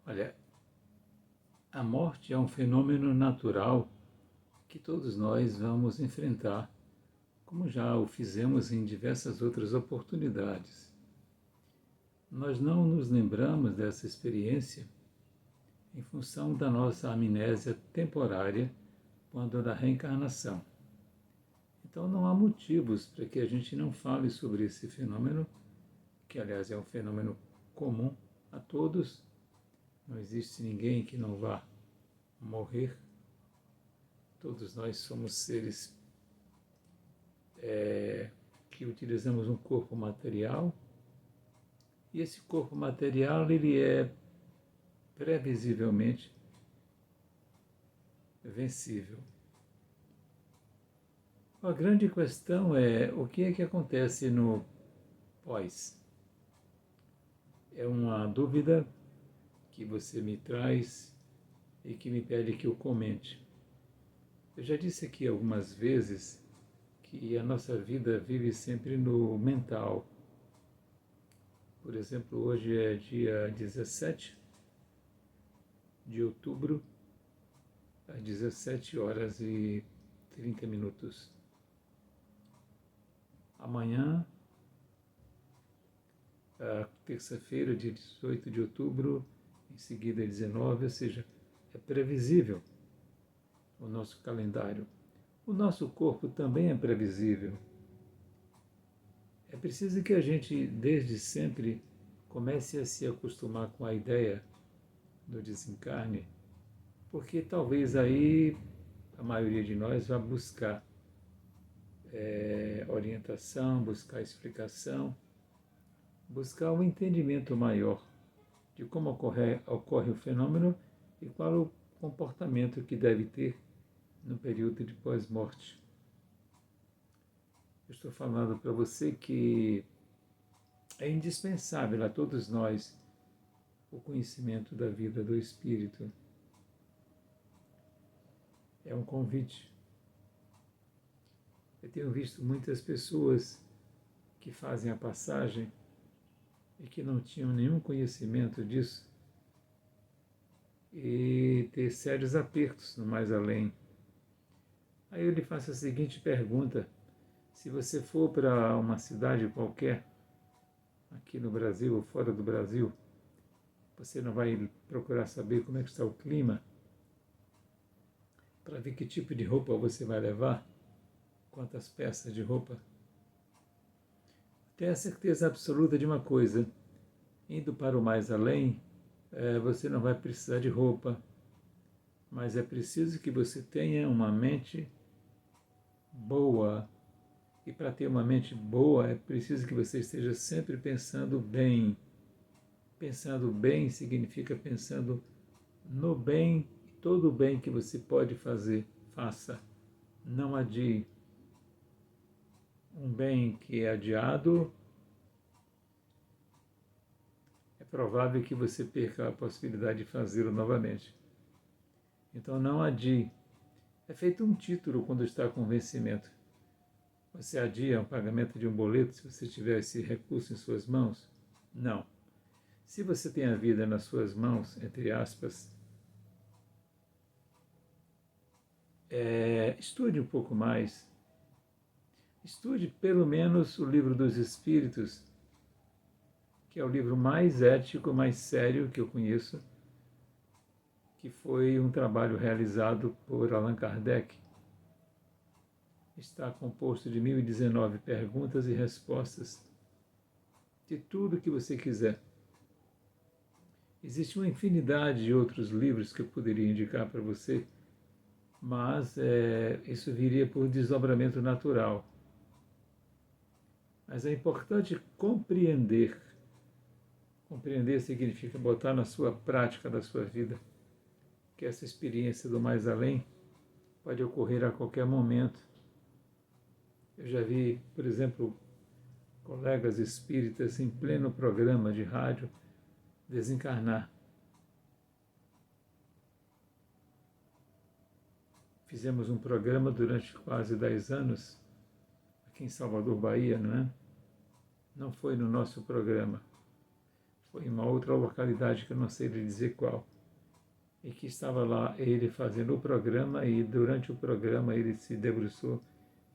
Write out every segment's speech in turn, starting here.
Olha, a morte é um fenômeno natural que todos nós vamos enfrentar, como já o fizemos em diversas outras oportunidades. Nós não nos lembramos dessa experiência em função da nossa amnésia temporária quando da reencarnação. Então não há motivos para que a gente não fale sobre esse fenômeno, que aliás é um fenômeno comum a todos. Não existe ninguém que não vá morrer. Todos nós somos seres que utilizamos um corpo material, e esse corpo material ele é previsivelmente vencível. A grande questão é o que é que acontece no pós. É uma dúvida que você me traz e que me pede que eu comente. Eu já disse aqui algumas vezes que a nossa vida vive sempre no mental. Por exemplo, hoje é dia 17 de outubro, às 17 horas e 30 minutos. Amanhã, terça-feira, dia 18 de outubro, em seguida 19, ou seja, é previsível o nosso calendário. O nosso corpo também é previsível. É preciso que a gente, desde sempre, comece a se acostumar com a ideia do desencarne, porque talvez aí a maioria de nós vá buscar orientação, buscar explicação, buscar um entendimento maior de como ocorre o fenômeno e qual o comportamento que deve ter no período de pós-morte. Eu estou falando para você que é indispensável a todos nós o conhecimento da vida do Espírito. É um convite. Eu tenho visto muitas pessoas que fazem a passagem e que não tinham nenhum conhecimento disso e ter sérios apertos no mais além. Aí eu lhe faço a seguinte pergunta: se você for para uma cidade qualquer, aqui no Brasil ou fora do Brasil, você não vai procurar saber como é que está o clima, para ver que tipo de roupa você vai levar, quantas peças de roupa? Tenha certeza absoluta de uma coisa: indo para o mais além, você não vai precisar de roupa, mas é preciso que você tenha uma mente boa. E para ter uma mente boa, é preciso que você esteja sempre pensando bem. Pensando bem significa pensando no bem, todo o bem que você pode fazer, faça. Não adie. Um bem que é adiado, é provável que você perca a possibilidade de fazê-lo novamente. Então não adie. É feito um título quando está com vencimento. Você adia o pagamento de um boleto se você tiver esse recurso em suas mãos? Não. Se você tem a vida nas suas mãos, entre aspas, estude um pouco mais. Estude pelo menos o Livro dos Espíritos, que é o livro mais ético, mais sério que eu conheço, que foi um trabalho realizado por Allan Kardec. Está composto de 1019 perguntas e respostas, de tudo que você quiser. Existe uma infinidade de outros livros que eu poderia indicar para você, mas isso viria por desdobramento natural. Mas é importante compreender. Compreender significa botar na sua prática da sua vida que essa experiência do mais além pode ocorrer a qualquer momento. Eu já vi, por exemplo, colegas espíritas em pleno programa de rádio desencarnar. Fizemos um programa durante quase 10 anos, aqui em Salvador, Bahia, não é? Não foi no nosso programa. foi em uma outra localidade que eu não sei lhe dizer qual, e que estava lá ele fazendo o programa, e durante o programa ele se debruçou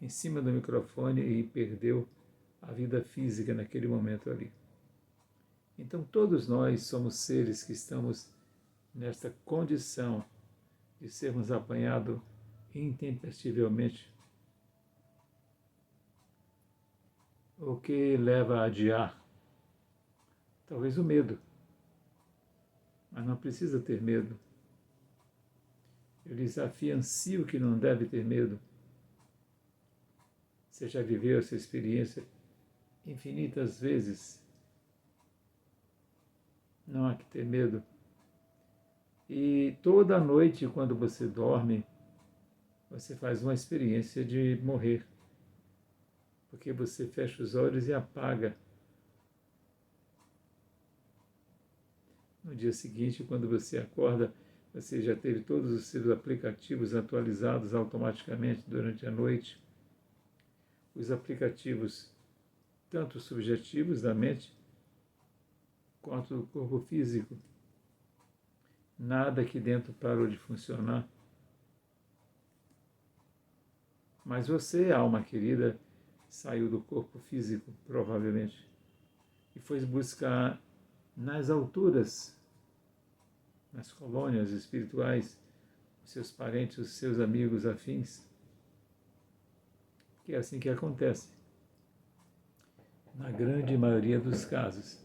em cima do microfone e perdeu a vida física naquele momento ali. Então todos nós somos seres que estamos nesta condição de sermos apanhados intempestivamente, o que leva a adiar talvez o medo, mas não precisa ter medo. Eu lhes afiancio que não deve ter medo. Você já viveu essa experiência infinitas vezes. Não há que ter medo. E toda noite, quando você dorme, você faz uma experiência de morrer. Porque você fecha os olhos e apaga. No dia seguinte, quando você acorda, você já teve todos os seus aplicativos atualizados automaticamente durante a noite. Os aplicativos, tanto subjetivos da mente, quanto do corpo físico. Nada aqui dentro parou de funcionar. Mas você, alma querida, saiu do corpo físico, provavelmente, e foi buscar nas alturas, nas colônias espirituais, os seus parentes, os seus amigos afins, que é assim que acontece. Na grande maioria dos casos,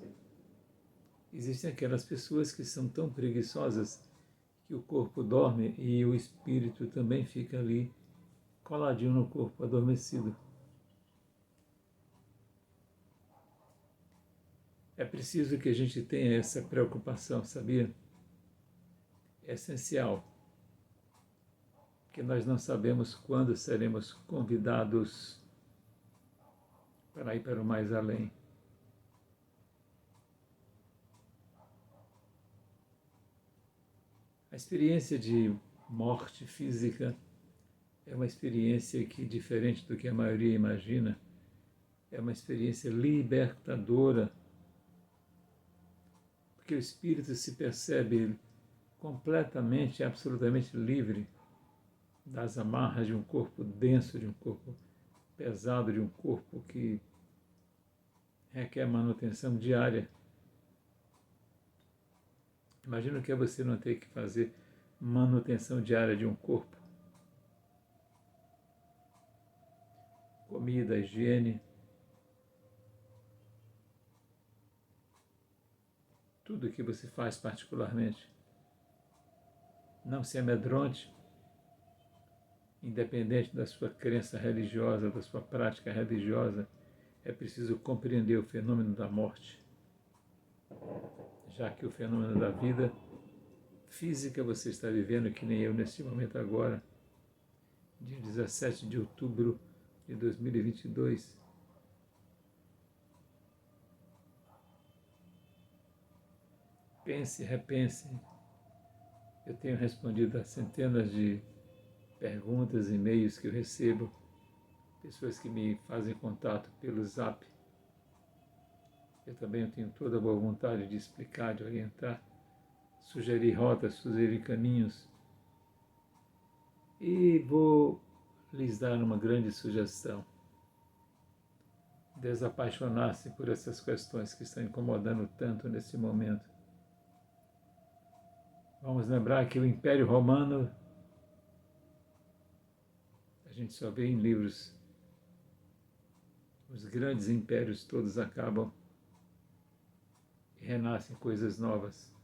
existem aquelas pessoas que são tão preguiçosas que o corpo dorme e o espírito também fica ali coladinho no corpo, adormecido. É preciso que a gente tenha essa preocupação, sabia? É essencial, porque nós não sabemos quando seremos convidados para ir para o mais além. A experiência de morte física é uma experiência que, diferente do que a maioria imagina, é uma experiência libertadora, porque o espírito se percebe completamente, absolutamente livre das amarras de um corpo denso, de um corpo pesado, de um corpo que requer manutenção diária. Imagina o que é você não ter que fazer manutenção diária de um corpo. Comida, higiene, tudo que você faz particularmente. Não se amedronte, independente da sua crença religiosa, da sua prática religiosa, é preciso compreender o fenômeno da morte, já que o fenômeno da vida física você está vivendo, que nem eu neste momento agora, dia 17 de outubro de 2022. Pense, repense. Eu tenho respondido a centenas de perguntas, e-mails que eu recebo, pessoas que me fazem contato pelo Zap. Eu também tenho toda a boa vontade de explicar, de orientar, sugerir rotas, sugerir caminhos. E vou lhes dar uma grande sugestão. Desapaixonar-se por essas questões que estão incomodando tanto nesse momento. Vamos lembrar que o Império Romano, a gente só vê em livros, os grandes impérios todos acabam e renascem coisas novas.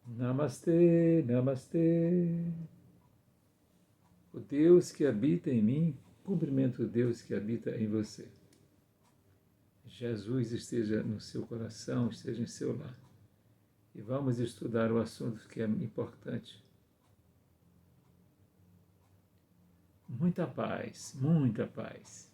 Namastê, namastê. O Deus que habita em mim, cumprimento o Deus que habita em você. Jesus esteja no seu coração, esteja em seu lar. E vamos estudar o assunto que é importante. Muita paz, muita paz.